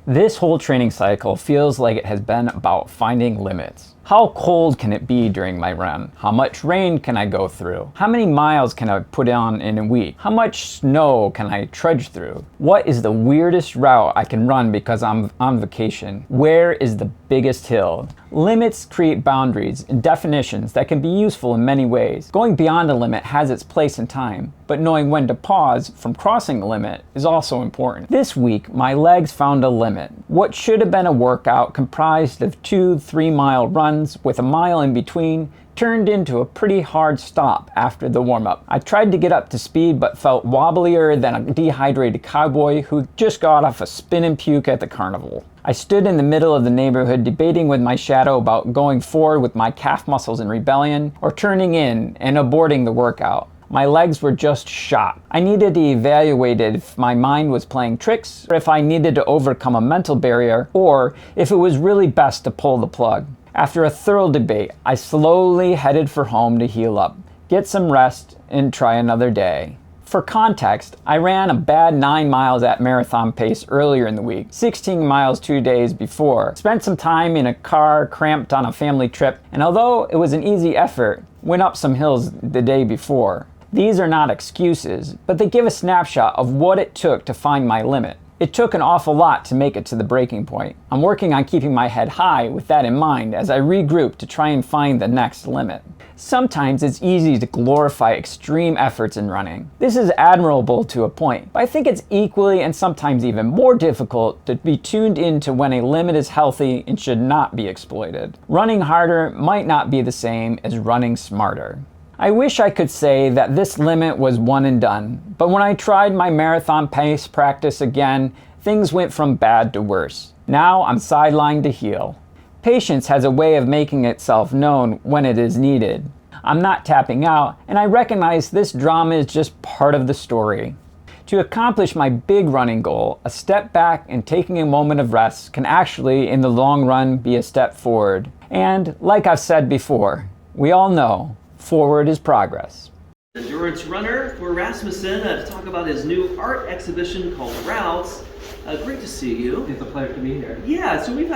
This whole training cycle feels like it has been about finding limits. How cold can it be during my run? How much rain can I go through? How many miles can I put on in a week? How much snow can I trudge through? What is the weirdest route I can run because I'm on vacation? Where is the biggest hill? Limits create boundaries and definitions that can be useful in many ways. Going beyond a limit has its place in time, but knowing when to pause from crossing a limit is also important. This week, my legs found a limit. What should have been a workout comprised of 2-3 mile runs with a mile in between turned into a pretty hard stop after the warm-up. I tried to get up to speed but felt wobblier than a dehydrated cowboy who just got off a spin and puke at the carnival. I stood in the middle of the neighborhood debating with my shadow about going forward with my calf muscles in rebellion or turning in and aborting the workout. My legs were just shot. I needed to evaluate if my mind was playing tricks, or if I needed to overcome a mental barrier, or if it was really best to pull the plug. After a thorough debate, I slowly headed for home to heal up, get some rest, and try another day. For context, I ran a bad 9 miles at marathon pace earlier in the week, 16 miles 2 days before, spent some time in a car cramped on a family trip, and although it was an easy effort, went up some hills the day before. These are not excuses, but they give a snapshot of what it took to find my limit. It took an awful lot to make it to the breaking point. I'm working on keeping my head high with that in mind as I regroup to try and find the next limit. Sometimes it's easy to glorify extreme efforts in running. This is admirable to a point, but I think it's equally and sometimes even more difficult to be tuned into when a limit is healthy and should not be exploited. Running harder might not be the same as running smarter. I wish I could say that this limit was one and done, but when I tried my marathon pace practice again, things went from bad to worse. Now I'm sidelined to heal. Patience has a way of making itself known when it is needed. I'm not tapping out, and I recognize this drama is just part of the story. To accomplish my big running goal, a step back and taking a moment of rest can actually, in the long run, be a step forward. And, like I've said before, we all know, forward is progress. Endurance runner for Rasmussen to talk about his new art exhibition called Routes. Great to see you. It's a pleasure to be here. Yeah, so we've had